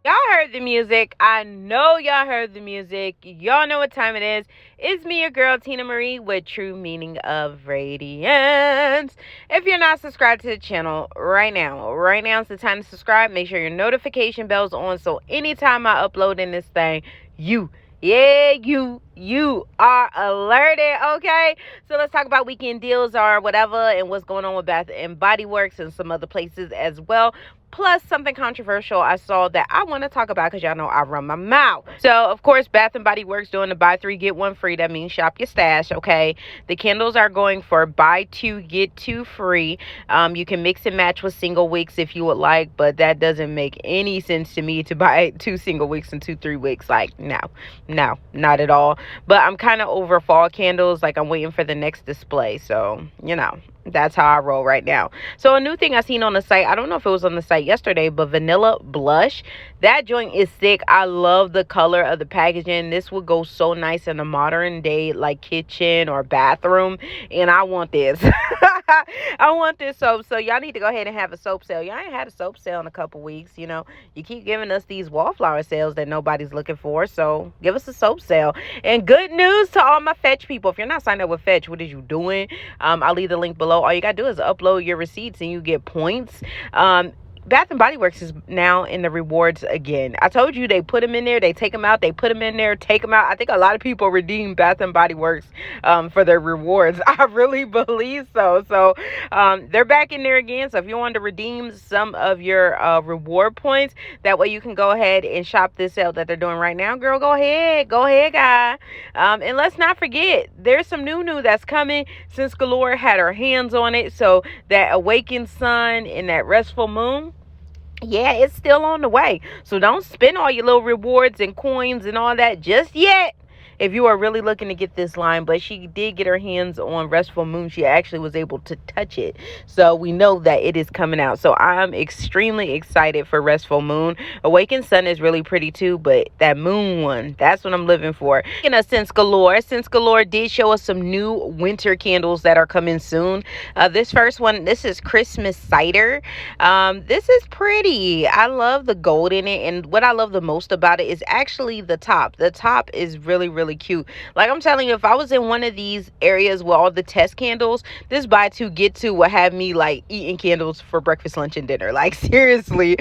Y'all heard the music. I know y'all heard the music. Y'all know what time it is. It's me, your girl, Tina Marie, with True Meaning of Radiance. If you're not subscribed to the channel right now is the time to subscribe. Make sure your notification bell's on so anytime I upload in this thing, you are alerted, okay? So let's talk about weekend deals or whatever and what's going on with Bath and Body Works and some other places as well. Plus something controversial I saw that I want to talk about because y'all know I run my mouth. So, of course, Bath & Body Works doing the buy 3, get 1 free. That means shop your stash, okay? The candles are going for buy 2, get 2 free. You can mix and match with single wicks if you would like, but that doesn't make any sense to me to buy 2 single wicks and 2 3 wicks. Like, no, not at all. But I'm kind of over fall candles. Like, I'm waiting for the next display. So, that's how I roll right now. So a new thing I seen on the site, I don't know if it was on the site yesterday, but vanilla blush. That joint is sick. I love the color of the packaging. This would go so nice in a modern day like kitchen or bathroom. And I want this. I want this soap. So y'all need to go ahead and have a soap sale. Y'all ain't had a soap sale in a couple weeks. You keep giving us these wallflower sales that nobody's looking for. So give us a soap sale. And good news to all my Fetch people. If you're not signed up with Fetch, what is you doing? I'll leave the link below. All you gotta do is upload your receipts and you get points. Bath and Body Works is now in the rewards again. I told you they put them in there, they take them out, they put them in there, take them out. I think a lot of people redeem Bath and Body Works for their rewards. I really believe so. So they're back in there again. So if you want to redeem some of your reward points, that way you can go ahead and shop this sale that they're doing right now. Girl, go ahead, guy. And let's not forget, there's some new that's coming. SCENTSGALORE had her hands on it. So that awakened sun and that restful moon, yeah, it's still on the way. So don't spend all your little rewards and coins and all that just yet if you are really looking to get this line. But she did get her hands on Restful Moon. She actually was able to touch it. So we know that it is coming out. So I'm extremely excited for Restful Moon. Awakened Sun is really pretty too, but that moon one, that's what I'm living for. Speaking of SCENTSGALORE did show us some new winter candles that are coming soon. This first one, this is Christmas Cider. This is pretty. I love the gold in it. And what I love the most about it is actually the top. The top is really cute. Like I'm telling you, if I was in one of these areas with all the test candles, this buy 2 get 2 would have me like eating candles for breakfast, lunch, and dinner. Like seriously.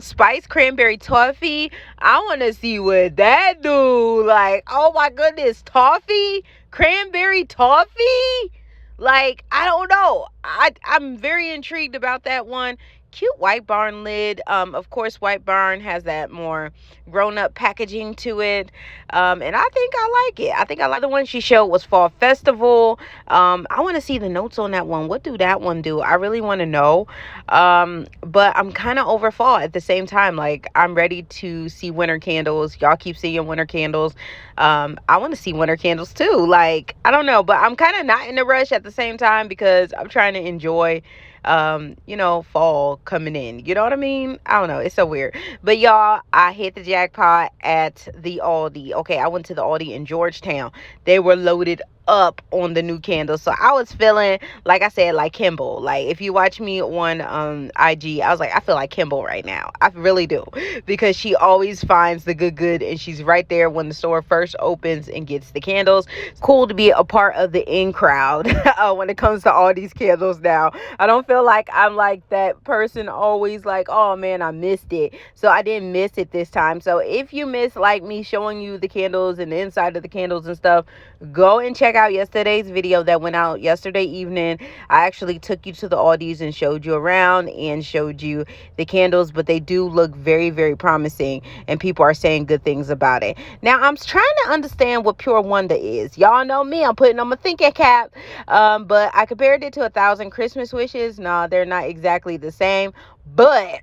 Spice Cranberry Toffee, I want to see what that do. Like, oh my goodness, toffee, cranberry toffee. Like, I don't know. I'm very intrigued about that one. Cute White Barn lid. Of course, White Barn has that more grown-up packaging to it. And I think I like it. I think I like the one she showed was Fall Festival. I want to see the notes on that one. What do that one do? I really want to know. But I'm kind of over fall at the same time. Like, I'm ready to see winter candles. Y'all keep seeing winter candles. I want to see winter candles too. Like, I don't know, but I'm kind of not in a rush at the same time because I'm trying to enjoy fall coming in. You know what I mean? I don't know. It's so weird. But y'all, I hit the jackpot at the Aldi. Okay, I went to the Aldi in Georgetown. They were loaded up on the new candles. So I was feeling, like I said, like Kimble. Like if you watch me on IG, I was like, I feel like Kimble right now. I really do. Because she always finds the good and she's right there when the store first opens and gets the candles. It's cool to be a part of the in crowd when it comes to all these candles now. I don't feel like I'm like that person always like, oh man, I missed it. So I didn't miss it this time. So if you miss like me showing you the candles and the inside of the candles and stuff, go and check out yesterday's video that went out yesterday evening. I actually took you to the Aldis and showed you around and showed you the candles, but they do look very promising and people are saying good things about it. Now I'm trying to understand what Pure Wonder is. Y'all know me, I'm putting on my thinking cap, but I compared it to 1,000 Christmas Wishes. No, they're not exactly the same, but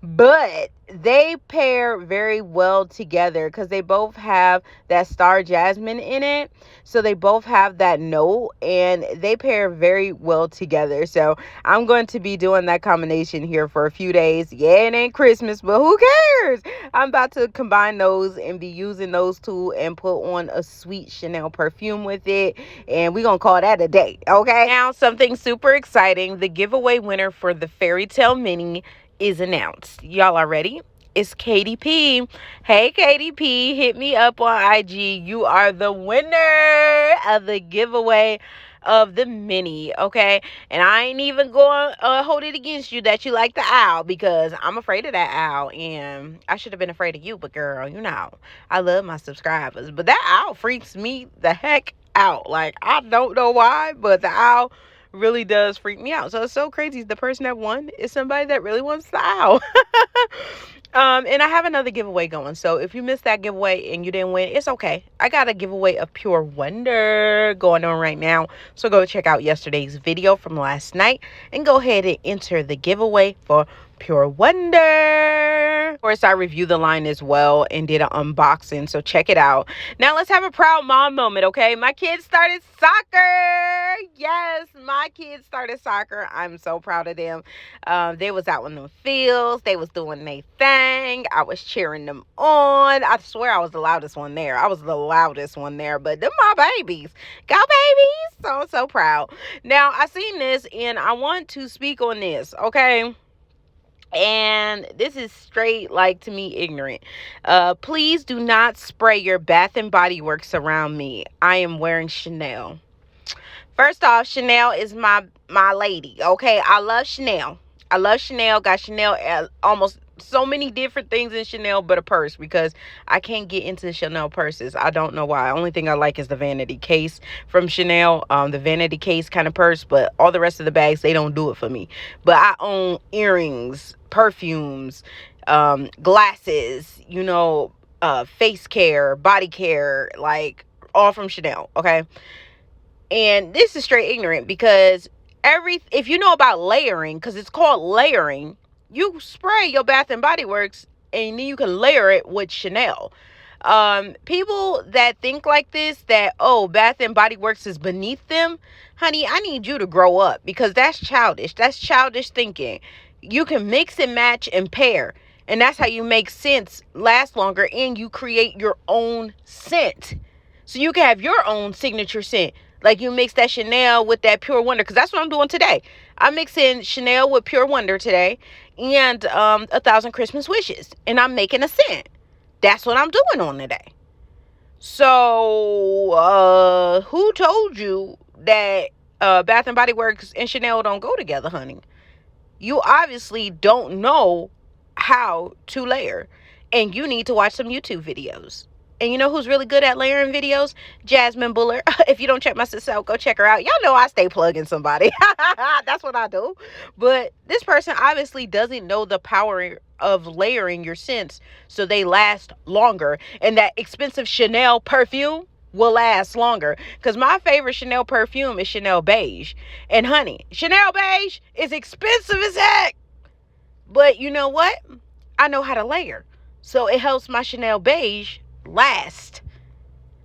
but they pair very well together because they both have that star jasmine in it. So they both have that note and they pair very well together. So I'm going to be doing that combination here for a few days. Yeah, it ain't Christmas, but who cares? I'm about to combine those and be using those two and put on a sweet Chanel perfume with it. And we're going to call that a day, okay? Now, something super exciting. The giveaway winner for the Fairy Tale Mini is announced. Y'all are ready? It's Katie P. Hey, Katie P, hit me up on IG. You are the winner of the giveaway of the mini, okay? And I ain't even going to hold it against you that you like the owl, because I'm afraid of that owl, and I should have been afraid of you, but girl, you know, I love my subscribers. But that owl freaks me the heck out. Like, I don't know why, but the owl really does freak me out. So it's so crazy. The person that won is somebody that really wants the owl. And I have another giveaway going. So if you missed that giveaway and you didn't win, it's okay. I got a giveaway of Pure Wonder going on right now. So go check out yesterday's video from last night and go ahead and enter the giveaway for Pure Wonder. Of course, I reviewed the line as well and did an unboxing, so check it out. Now let's have a proud mom moment, okay? My kids started soccer. Yes, my kids started soccer. I'm so proud of them. They was out in the fields. They was doing their thing. I was cheering them on. I swear I was the loudest one there. I was the loudest one there, but they're my babies. Go babies. So I'm so proud. Now, I seen this and I want to speak on this, okay? And this is straight, like, to me, ignorant. Please do not spray your Bath and Body Works around me. I am wearing Chanel. First off, Chanel is my lady, okay? I love Chanel. I love Chanel. Got Chanel almost so many different things in Chanel but a purse, because I can't get into Chanel purses. I don't know why. Only thing I like is the vanity case from Chanel, the vanity case kind of purse, but all the rest of the bags, they don't do it for me. But I own earrings, perfumes, glasses, you know, face care, body care, like all from Chanel, okay? And this is straight ignorant, because if you know about layering, because it's called layering, you spray your Bath and Body Works and then you can layer it with Chanel. People that think like this, that, oh, Bath and Body Works is beneath them, honey, I need you to grow up, because that's childish. That's childish thinking. You can mix and match and pair, and that's how you make scents last longer, and you create your own scent. So you can have your own signature scent. Like, you mix that Chanel with that Pure Wonder, because that's what I'm doing today. I'm mixing Chanel with Pure Wonder today, and 1,000 Christmas Wishes, and I'm making a scent. That's what I'm doing on today. So, who told you that Bath and Body Works and Chanel don't go together, honey? You obviously don't know how to layer, and you need to watch some YouTube videos. And you know who's really good at layering videos? Jasmine Buller. If you don't check my sister out, go check her out. Y'all know I stay plugging somebody. That's what I do. But this person obviously doesn't know the power of layering your scents so they last longer. And that expensive Chanel perfume will last longer. Because my favorite Chanel perfume is Chanel Beige. And honey, Chanel Beige is expensive as heck. But you know what? I know how to layer. So it helps my Chanel Beige last.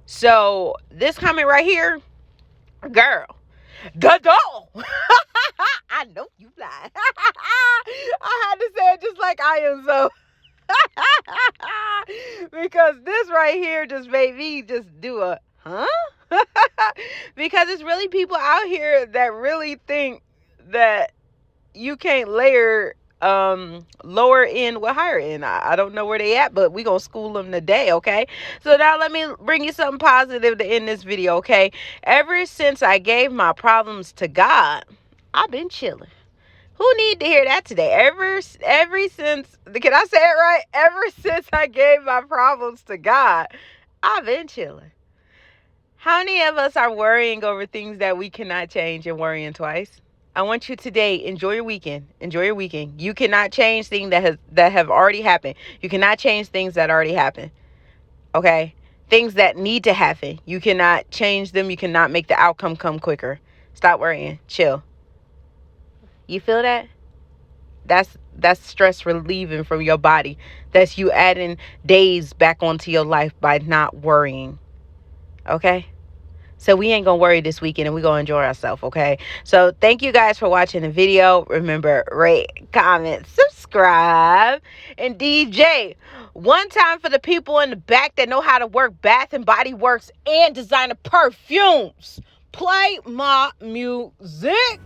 So this comment right here, girl, the doll. I know you lied. I had to say it just like I am, so because this right here just made me just do a huh. Because it's really people out here that really think that you can't layer lower end with higher end. I don't know where they at, but we gonna school them today, okay? So now let me bring you something positive to end this video, okay? Ever since I gave my problems to God, I've been chilling. Who need to hear that today? Ever since, can I say it right? Ever since I gave my problems to God, I've been chilling. How many of us are worrying over things that we cannot change and worrying twice? I want you today, enjoy your weekend. Enjoy your weekend. You cannot change things that have already happened. You cannot change things that already happened. Okay? Things that need to happen. You cannot change them. You cannot make the outcome come quicker. Stop worrying. Chill. You feel that? That's stress relieving from your body. That's you adding days back onto your life by not worrying. Okay? So we ain't gonna worry this weekend, and we're gonna enjoy ourselves, okay? So thank you guys for watching the video. Remember, rate, comment, subscribe. And DJ, one time for the people in the back that know how to work Bath and Body Works and designer perfumes. Play my music.